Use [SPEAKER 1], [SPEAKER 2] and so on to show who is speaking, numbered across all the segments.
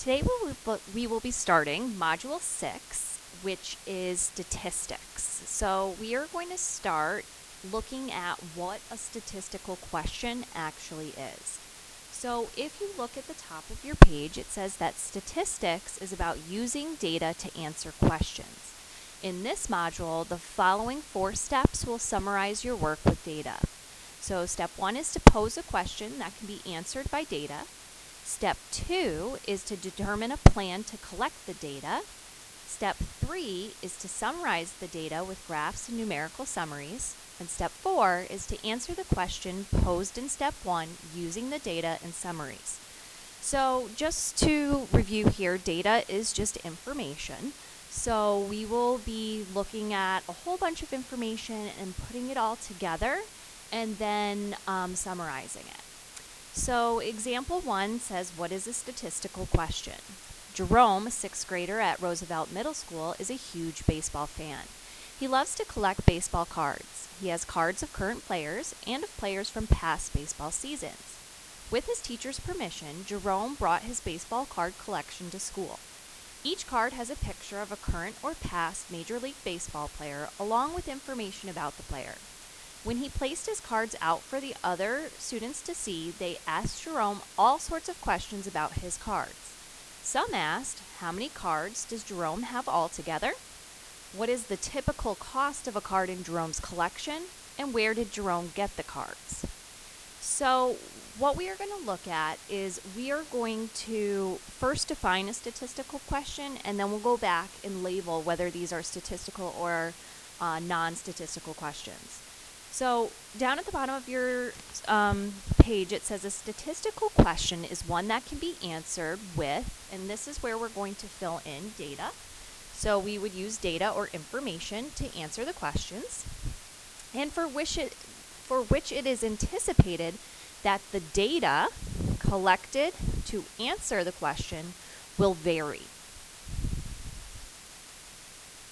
[SPEAKER 1] Today we will be starting Module 6, which is Statistics. So we are going to start looking at what a statistical question actually is. So if you look at the top of your page, it says that statistics is about using data to answer questions. In this module, the following 4 steps will summarize your work with data. So step 1 is to pose a question that can be answered by data. Step 2 is to determine a plan to collect the data. Step 3 is to summarize the data with graphs and numerical summaries. And step 4 is to answer the question posed in step 1 using the data and summaries. So just to review here, data is just information. So we will be looking at a whole bunch of information and putting it all together and then summarizing it. So example 1 says, what is a statistical question? Jerome, a 6th grader at Roosevelt Middle School, is a huge baseball fan. He loves to collect baseball cards. He has cards of current players and of players from past baseball seasons. With his teacher's permission, Jerome brought his baseball card collection to school. Each card has a picture of a current or past Major League Baseball player along with information about the player. When he placed his cards out for the other students to see, they asked Jerome all sorts of questions about his cards. Some asked, how many cards does Jerome have altogether? What is the typical cost of a card in Jerome's collection? And where did Jerome get the cards? So what we are going to look at is we are going to first define a statistical question, and then we'll go back and label whether these are statistical or non-statistical questions. So down at the bottom of your page, it says a statistical question is one that can be answered with, and this is where we're going to fill in data. So we would use data or information to answer the questions, and for which it is anticipated that the data collected to answer the question will vary.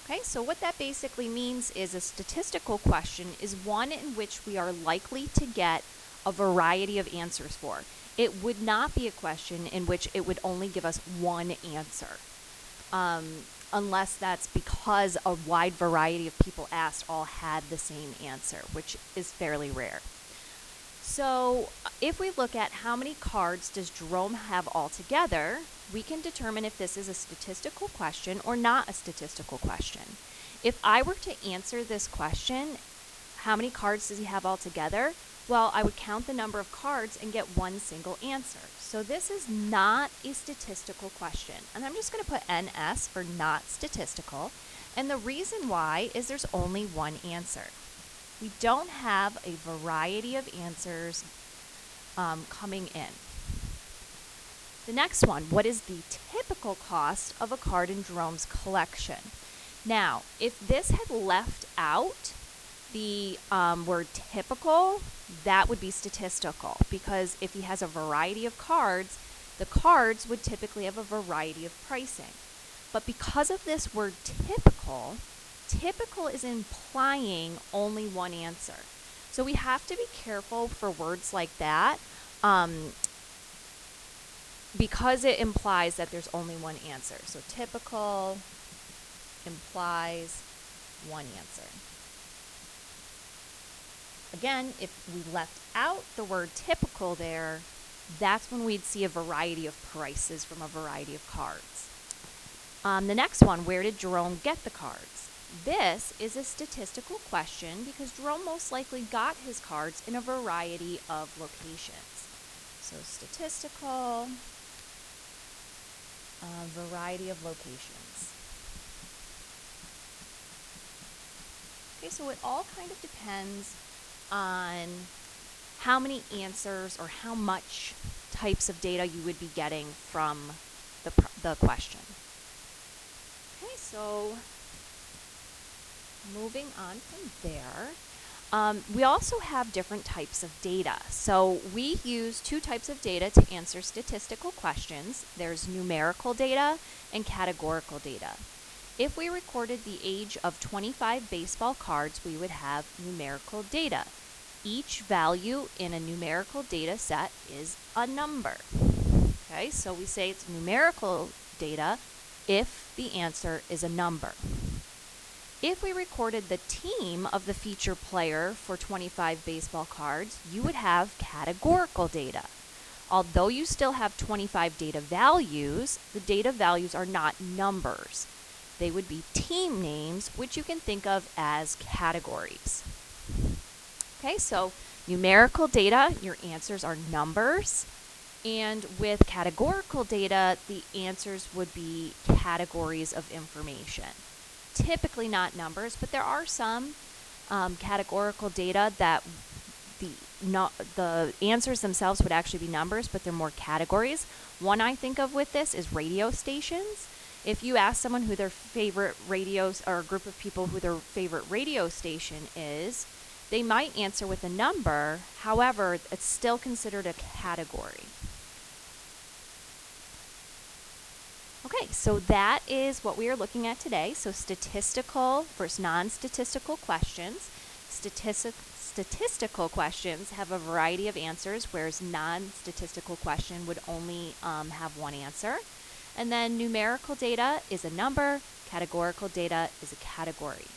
[SPEAKER 1] Okay, so what that basically means is a statistical question is one in which we are likely to get a variety of answers for. It would not be a question in which it would only give us one answer, unless that's because a wide variety of people asked all had the same answer, which is fairly rare. So if we look at how many cards does Jerome have altogether, we can determine if this is a statistical question or not a statistical question. If I were to answer this question, how many cards does he have altogether? Well, I would count the number of cards and get one single answer. So this is not a statistical question. And I'm just going to put NS for not statistical. And the reason why is there's only one answer. We don't have a variety of answers coming in. The next one, what is the typical cost of a card in Jerome's collection? Now, if this had left out the word typical, that would be statistical, because if he has a variety of cards, the cards would typically have a variety of pricing. But because of this word typical is implying only one answer. So we have to be careful for words like that because it implies that there's only one answer. So typical implies one answer. Again, if we left out the word typical there, that's when we'd see a variety of prices from a variety of cards. The next one, where did Jerome get the cards? This is a statistical question because Jerome most likely got his cards in a variety of locations. So statistical, variety of locations. Okay, so it all kind of depends on how many answers or how much types of data you would be getting from the question. Okay, so moving on from there, we also have different types of data. So we use 2 types of data to answer statistical questions. There's numerical data and categorical data. If we recorded the age of 25 baseball cards, we would have numerical data. Each value in a numerical data set is a number. Okay, so we say it's numerical data if the answer is a number. If we recorded the team of the feature player for 25 baseball cards, you would have categorical data. Although you still have 25 data values, the data values are not numbers. They would be team names, which you can think of as categories. Okay, so numerical data, your answers are numbers. And with categorical data, the answers would be categories of information. Typically not numbers, but there are some categorical data that the answers themselves would actually be numbers, but they're more categories. One I think of with this is radio stations. If you ask someone who their favorite radios, or a group of people who their favorite radio station is, they might answer with a number. However, it's still considered a category. Okay, so that is what we are looking at today. So statistical versus non-statistical questions. Statistical questions have a variety of answers, whereas non-statistical question would only have one answer. And then numerical data is a number, categorical data is a category.